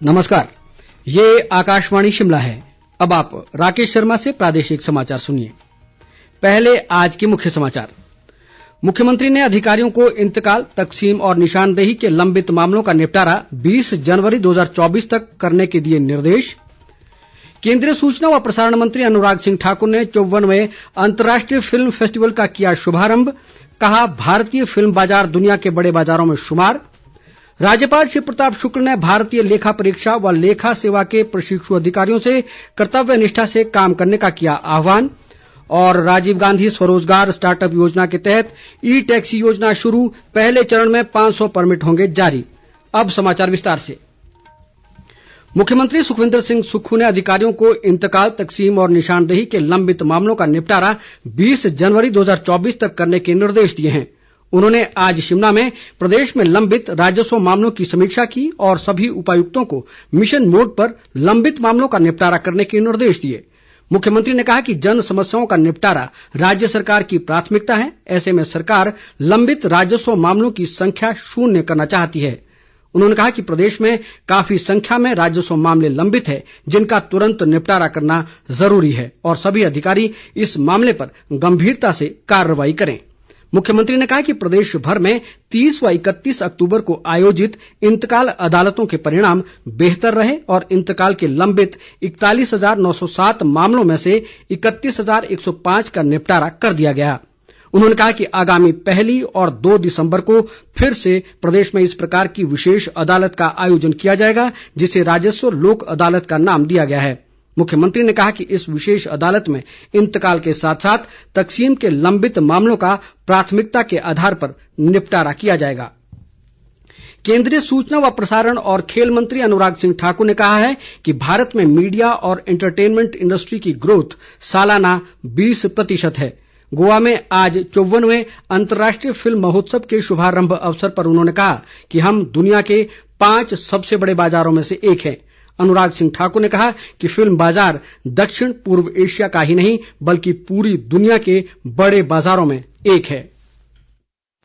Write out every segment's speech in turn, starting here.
नमस्कार, ये आकाशवाणी शिमला है। अब आप राकेश शर्मा से प्रादेशिक समाचार सुनिए। पहले आज के मुख्य समाचार। मुख्यमंत्री ने अधिकारियों को इंतकाल, तकसीम और निशानदेही के लंबित मामलों का निपटारा 20 जनवरी 2024 तक करने के दिए निर्देश। केंद्रीय सूचना व प्रसारण मंत्री अनुराग सिंह ठाकुर ने 54वें अंतर्राष्ट्रीय फिल्म फेस्टिवल का किया शुभारंभ। कहा, भारतीय फिल्म बाजार दुनिया के बड़े बाजारों में शुमार। राज्यपाल शिव प्रताप शुक्ल ने भारतीय लेखा परीक्षा व लेखा सेवा के प्रशिक्षु अधिकारियों से कर्तव्य निष्ठा से काम करने का किया आह्वान। और राजीव गांधी स्वरोजगार स्टार्टअप योजना के तहत ई टैक्सी योजना शुरू, पहले चरण में 500 परमिट होंगे जारी। अब समाचार विस्तार से। मुख्यमंत्री सुखविंदर सिंह सुक्खू ने अधिकारियों को इंतकाल, तकसीम और निशानदेही के लंबित मामलों का निपटारा 20 जनवरी 2024 तक करने के निर्देश दिए हैं। उन्होंने आज शिमला में प्रदेश में लंबित राजस्व मामलों की समीक्षा की और सभी उपायुक्तों को मिशन मोड पर लंबित मामलों का निपटारा करने के निर्देश दिए। मुख्यमंत्री ने कहा कि जन समस्याओं का निपटारा राज्य सरकार की प्राथमिकता है। ऐसे में सरकार लंबित राजस्व मामलों की संख्या शून्य करना चाहती है। उन्होंने कहा कि प्रदेश में काफी संख्या में राजस्व मामले लंबित है, जिनका तुरंत निपटारा करना जरूरी है और सभी अधिकारी इस मामले पर गंभीरता से कार्रवाई करें। मुख्यमंत्री ने कहा कि प्रदेश भर में 30 व 31 अक्तूबर को आयोजित इंतकाल अदालतों के परिणाम बेहतर रहे और इंतकाल के लंबित 41,907 मामलों में से 31,105 का निपटारा कर दिया गया। उन्होंने कहा कि आगामी 1 और 2 दिसंबर को फिर से प्रदेश में इस प्रकार की विशेष अदालत का आयोजन किया जाएगा, जिसे राजस्व लोक अदालत का नाम दिया गया है। मुख्यमंत्री ने कहा कि इस विशेष अदालत में इंतकाल के साथ साथ तकसीम के लंबित मामलों का प्राथमिकता के आधार पर निपटारा किया जाएगा। केंद्रीय सूचना व प्रसारण और खेल मंत्री अनुराग सिंह ठाकुर ने कहा है कि भारत में मीडिया और एंटरटेनमेंट इंडस्ट्री की ग्रोथ सालाना 20% है। गोवा में आज 54वें अंतर्राष्ट्रीय फिल्म महोत्सव के शुभारंभ अवसर पर उन्होंने कहा कि हम दुनिया के 5 सबसे बड़े बाजारों में से एक हैं। अनुराग सिंह ठाकुर ने कहा कि फिल्म बाजार दक्षिण पूर्व एशिया का ही नहीं बल्कि पूरी दुनिया के बड़े बाजारों में एक है।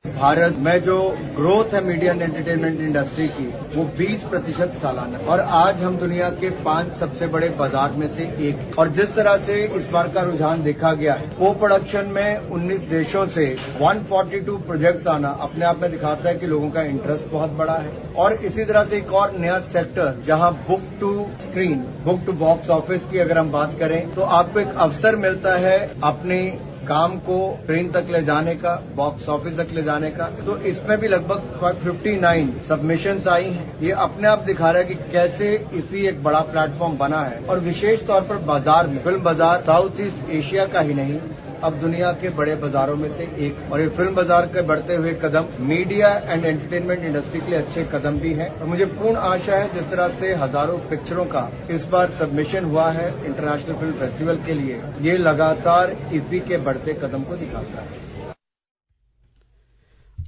भारत में जो ग्रोथ है मीडिया एंड एंटरटेनमेंट इंडस्ट्री की, वो 20% सालाना, और आज हम दुनिया के 5 सबसे बड़े बाजार में से एक। और जिस तरह से इस बार का रुझान देखा गया है, को प्रोडक्शन में 19 देशों से 142 प्रोजेक्ट्स आना अपने आप में दिखाता है कि लोगों का इंटरेस्ट बहुत बड़ा है। और इसी तरह से एक और नया सेक्टर जहां book to screen, book to box office की अगर हम बात करें तो आपको एक अवसर मिलता है अपने काम को स्क्रीन तक ले जाने का, बॉक्स ऑफिस तक ले जाने का। तो इसमें भी लगभग 59 सबमिशंस आई हैं। ये अपने आप दिखा रहा है कि कैसे इफी एक बड़ा प्लेटफॉर्म बना है। और विशेष तौर पर बाजार में फिल्म बाजार साउथ ईस्ट एशिया का ही नहीं, अब दुनिया के बड़े बाजारों में से एक। और ये फिल्म बाजार के बढ़ते हुए कदम मीडिया एंड एंटरटेनमेंट इंडस्ट्री के लिए अच्छे कदम भी हैं। और मुझे पूर्ण आशा है जिस तरह से हजारों पिक्चरों का इस बार सबमिशन हुआ है इंटरनेशनल फिल्म फेस्टिवल के लिए, ये लगातार इफी के बढ़ते कदम को दिखाता है।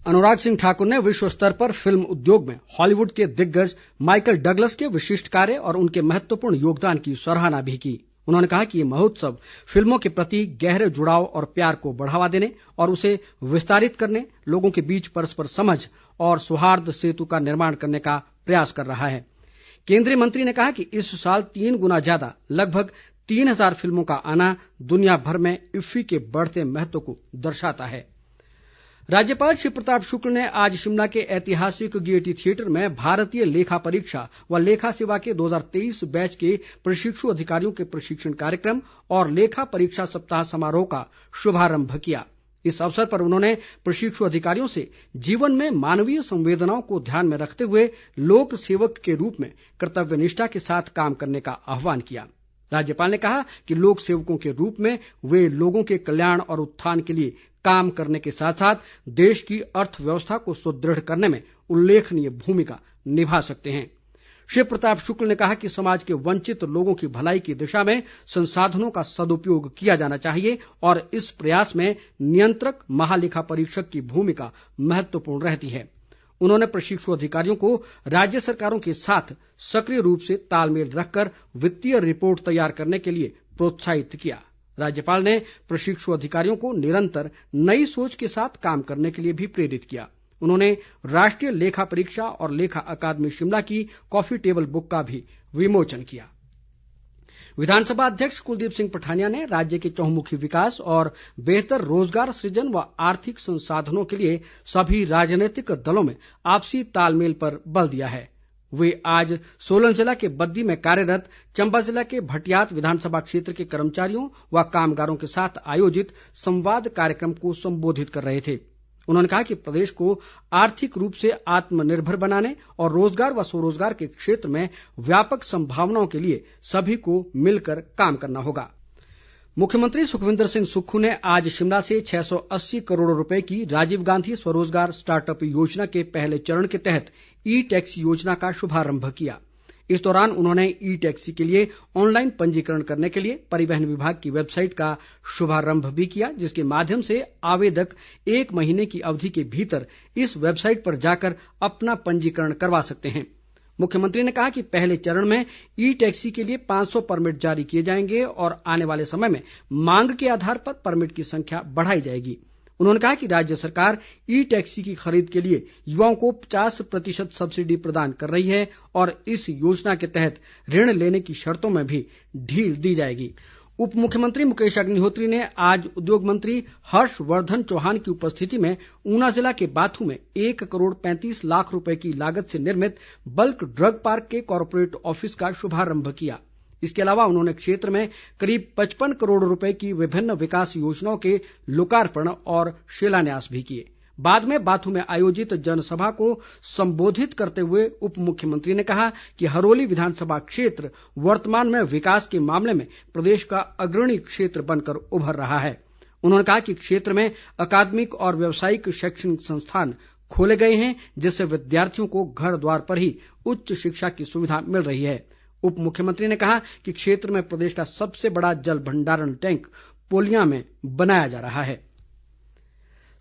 अनुराग सिंह ठाकुर ने विश्व स्तर पर फिल्म उद्योग में हॉलीवुड के दिग्गज माइकल डगलस के विशिष्ट कार्य और उनके महत्वपूर्ण योगदान की सराहना भी की। उन्होंने कहा कि ये महोत्सव फिल्मों के प्रति गहरे जुड़ाव और प्यार को बढ़ावा देने और उसे विस्तारित करने, लोगों के बीच परस्पर समझ और सौहार्द सेतु का निर्माण करने का प्रयास कर रहा है। केंद्रीय मंत्री ने कहा कि इस साल 3 गुना ज्यादा लगभग 3000 फिल्मों का आना दुनिया भर में इफ्फी के बढ़ते महत्व को दर्शाता है। राज्यपाल शिव प्रताप शुक्ल ने आज शिमला के ऐतिहासिक गेयटी थिएटर में भारतीय लेखा परीक्षा व लेखा सेवा के 2023 बैच के प्रशिक्षु अधिकारियों के प्रशिक्षण कार्यक्रम और लेखा परीक्षा सप्ताह समारोह का शुभारंभ किया। इस अवसर पर उन्होंने प्रशिक्षु अधिकारियों से जीवन में मानवीय संवेदनाओं को ध्यान में रखते हुए लोक सेवक के रूप में कर्तव्य निष्ठा के साथ काम करने का आह्वान किया। राज्यपाल ने कहा कि लोक सेवकों के रूप में वे लोगों के कल्याण और उत्थान के लिए काम करने के साथ साथ देश की अर्थव्यवस्था को सुदृढ़ करने में उल्लेखनीय भूमिका निभा सकते हैं। शिव प्रताप शुक्ल ने कहा कि समाज के वंचित लोगों की भलाई की दिशा में संसाधनों का सदुपयोग किया जाना चाहिए और इस प्रयास में नियंत्रक महालेखा परीक्षक की भूमिका महत्वपूर्ण रहती है। उन्होंने प्रशिक्षु अधिकारियों को राज्य सरकारों के साथ सक्रिय रूप से तालमेल रखकर वित्तीय रिपोर्ट तैयार करने के लिए प्रोत्साहित किया। राज्यपाल ने प्रशिक्षु अधिकारियों को निरंतर नई सोच के साथ काम करने के लिए भी प्रेरित किया। उन्होंने राष्ट्रीय लेखा परीक्षा और लेखा अकादमी शिमला की कॉफी टेबल बुक का भी विमोचन किया। विधानसभा अध्यक्ष कुलदीप सिंह पठानिया ने राज्य के चहुमुखी विकास और बेहतर रोजगार सृजन व आर्थिक संसाधनों के लिए सभी राजनीतिक दलों में आपसी तालमेल पर बल दिया है। वे आज सोलन जिला के बद्दी में कार्यरत चंबा जिला के भटियात विधानसभा क्षेत्र के कर्मचारियों व कामगारों के साथ आयोजित संवाद कार्यक्रम को संबोधित कर रहे थे। उन्होंने कहा कि प्रदेश को आर्थिक रूप से आत्मनिर्भर बनाने और रोजगार व स्वरोजगार के क्षेत्र में व्यापक संभावनाओं के लिए सभी को मिलकर काम करना होगा। मुख्यमंत्री सुखविंदर सिंह सुक्खू ने आज शिमला से 680 करोड़ रुपए की राजीव गांधी स्वरोजगार स्टार्टअप योजना के पहले चरण के तहत ई टैक्सी योजना का शुभारंभ किया। इस दौरान उन्होंने ई टैक्सी के लिए ऑनलाइन पंजीकरण करने के लिए परिवहन विभाग की वेबसाइट का शुभारंभ भी किया, जिसके माध्यम से आवेदक 1 महीने की अवधि के भीतर इस वेबसाइट पर जाकर अपना पंजीकरण करवा सकते हैं। मुख्यमंत्री ने कहा कि पहले चरण में ई टैक्सी के लिए 500 परमिट जारी किए जाएंगे और आने वाले समय में मांग के आधार पर परमिट की संख्या बढ़ाई जाएगी। उन्होंने कहा कि राज्य सरकार ई टैक्सी की खरीद के लिए युवाओं को 50% सब्सिडी प्रदान कर रही है और इस योजना के तहत ऋण लेने की शर्तों में भी ढील दी जाएगी। उप मुख्यमंत्री मुकेश अग्निहोत्री ने आज उद्योग मंत्री हर्षवर्धन चौहान की उपस्थिति में ऊना जिला के बाथू में 1 करोड़ 35 लाख रुपए की लागत से निर्मित बल्क ड्रग पार्क के कॉरपोरेट ऑफिस का शुभारंभ किया। इसके अलावा उन्होंने क्षेत्र में करीब 55 करोड़ रुपए की विभिन्न विकास योजनाओं के लोकार्पण और शिलान्यास भी किए। बाद में बाथू में आयोजित जनसभा को संबोधित करते हुए उप मुख्यमंत्री ने कहा कि हरोली विधानसभा क्षेत्र वर्तमान में विकास के मामले में प्रदेश का अग्रणी क्षेत्र बनकर उभर रहा है। उन्होंने कहा कि क्षेत्र में अकादमिक और व्यावसायिक शैक्षणिक संस्थान खोले गए हैं, जिससे विद्यार्थियों को घर द्वार पर ही उच्च शिक्षा की सुविधा मिल रही है। उप मुख्यमंत्री ने कहा कि क्षेत्र में प्रदेश का सबसे बड़ा जल भंडारण टैंक पोलियां में बनाया जा रहा है।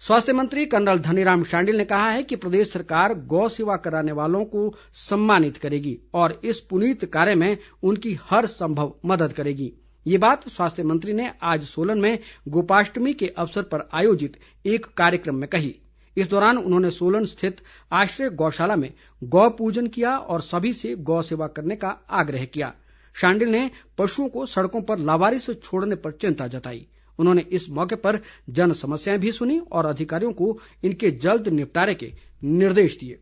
स्वास्थ्य मंत्री कर्नल धनीराम शांडिल ने कहा है कि प्रदेश सरकार गौ सेवा कराने वालों को सम्मानित करेगी और इस पुनीत कार्य में उनकी हर संभव मदद करेगी। ये बात स्वास्थ्य मंत्री ने आज सोलन में गोपाष्टमी के अवसर पर आयोजित एक कार्यक्रम में कही। इस दौरान उन्होंने सोलन स्थित आश्रय गौशाला में गौ पूजन किया और सभी से गौ सेवा करने का आग्रह किया। शांडिल ने पशुओं को सड़कों पर लावारिस छोड़ने पर चिंता जताई। उन्होंने इस मौके पर जन समस्याएं भी सुनी और अधिकारियों को इनके जल्द निपटारे के निर्देश दिए।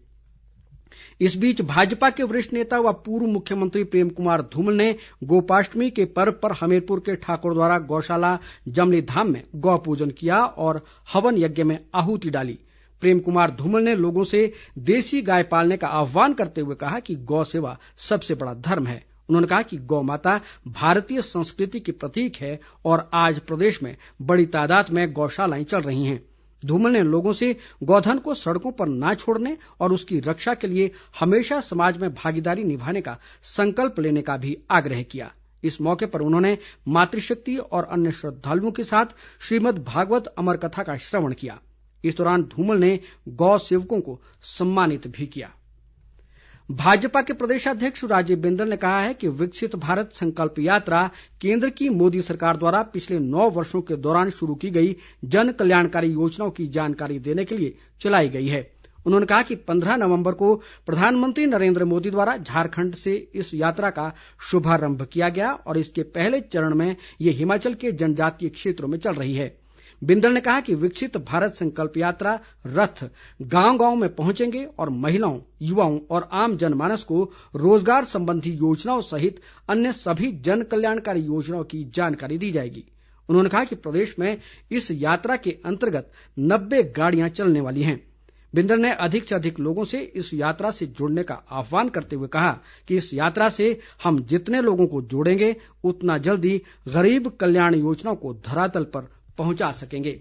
इस बीच भाजपा के वरिष्ठ नेता व पूर्व मुख्यमंत्री प्रेम कुमार धूमल ने गोपाष्टमी के पर्व पर हमीरपुर के ठाकुर द्वारा गौशाला जमली धाम में गौ पूजन किया और हवन यज्ञ में आहुति डाली। प्रेम कुमार धूमल ने लोगों से देसी गाय पालने का आह्वान करते हुए कहा कि गौ सेवा सबसे बड़ा धर्म है। उन्होंने कहा कि गौ माता भारतीय संस्कृति की प्रतीक है और आज प्रदेश में बड़ी तादाद में गौशालाएं चल रही हैं। धूमल ने लोगों से गौधन को सड़कों पर न छोड़ने और उसकी रक्षा के लिए हमेशा समाज में भागीदारी निभाने का संकल्प लेने का भी आग्रह किया। इस मौके पर उन्होंने मातृशक्ति और अन्य श्रद्धालुओं के साथ श्रीमद् भागवत अमर कथा का श्रवण किया। इस दौरान धूमल ने गौ सेवकों को सम्मानित भी किया। भाजपा के प्रदेशाध्यक्ष राजीव बिंदल ने कहा है कि विकसित भारत संकल्प यात्रा केंद्र की मोदी सरकार द्वारा पिछले 9 वर्षों के दौरान शुरू की गई जन कल्याणकारी योजनाओं की जानकारी देने के लिए चलाई गई है। उन्होंने कहा कि 15 नवंबर को प्रधानमंत्री नरेंद्र मोदी द्वारा झारखंड से इस यात्रा का शुभारंभ किया गया और इसके पहले चरण में ये हिमाचल के जनजातीय क्षेत्रों में चल रही है। बिंदल ने कहा कि विकसित भारत संकल्प यात्रा रथ गांव-गांव में पहुंचेंगे और महिलाओं, युवाओं और आम जनमानस को रोजगार संबंधी योजनाओं सहित अन्य सभी जन कल्याणकारी योजनाओं की जानकारी दी जाएगी। उन्होंने कहा कि प्रदेश में इस यात्रा के अंतर्गत 90 गाड़ियां चलने वाली हैं। बिंदल ने अधिक से अधिक लोगों से इस यात्रा से जुड़ने का आह्वान करते हुए कहा कि इस यात्रा से हम जितने लोगों को जोड़ेंगे उतना जल्दी गरीब कल्याण योजनाओं को धरातल पर पहुंचा सकेंगे।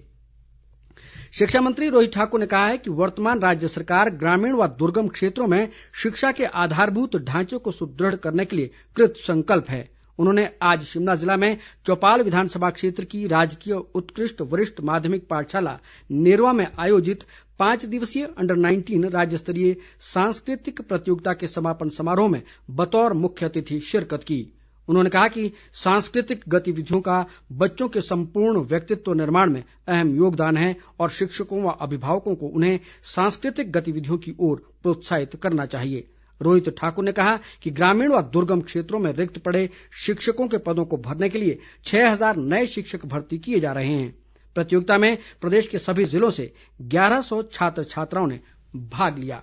शिक्षा मंत्री रोहित ठाकुर ने कहा है कि वर्तमान राज्य सरकार ग्रामीण व दुर्गम क्षेत्रों में शिक्षा के आधारभूत ढांचे को सुदृढ़ करने के लिए कृत संकल्प है। उन्होंने आज शिमला जिला में चौपाल विधानसभा क्षेत्र की राजकीय उत्कृष्ट वरिष्ठ माध्यमिक पाठशाला नेरवा में आयोजित 5 दिवसीय अंडर 19 राज्य स्तरीय सांस्कृतिक प्रतियोगिता के समापन समारोह में बतौर मुख्य अतिथि शिरकत की। उन्होंने कहा कि सांस्कृतिक गतिविधियों का बच्चों के संपूर्ण व्यक्तित्व निर्माण में अहम योगदान है और शिक्षकों व अभिभावकों को उन्हें सांस्कृतिक गतिविधियों की ओर प्रोत्साहित करना चाहिए। रोहित ठाकुर ने कहा कि ग्रामीण व दुर्गम क्षेत्रों में रिक्त पड़े शिक्षकों के पदों को भरने के लिए 6000 नए शिक्षक भर्ती किए जा रहे हैं। प्रतियोगिता में प्रदेश के सभी जिलों से 1100 छात्र छात्राओं ने भाग लिया।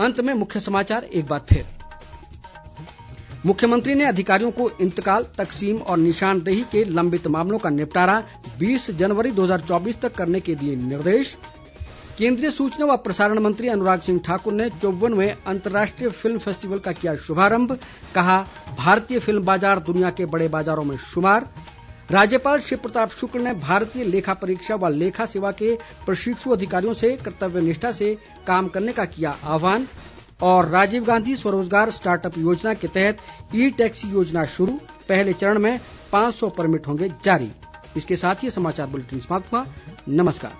अंत में मुख्य समाचार एक बार फिर। मुख्यमंत्री ने अधिकारियों को इंतकाल, तकसीम और निशानदेही के लंबित मामलों का निपटारा 20 जनवरी 2024 तक करने के दिए निर्देश। केंद्रीय सूचना व प्रसारण मंत्री अनुराग सिंह ठाकुर ने 54वें अंतर्राष्ट्रीय फिल्म फेस्टिवल का किया शुभारंभ। कहा, भारतीय फिल्म बाजार दुनिया के बड़े बाजारों में शुमार। राज्यपाल शिव प्रताप शुक्ल ने भारतीय लेखा परीक्षा व लेखा सेवा के प्रशिक्षु अधिकारियों से कर्तव्य निष्ठा से काम करने का किया आह्वान। और राजीव गांधी स्वरोजगार स्टार्टअप योजना के तहत ई टैक्सी योजना शुरू, पहले चरण में 500 परमिट होंगे जारी। इसके साथ ही समाचार बुलेटिन समाप्त हुआ। नमस्कार।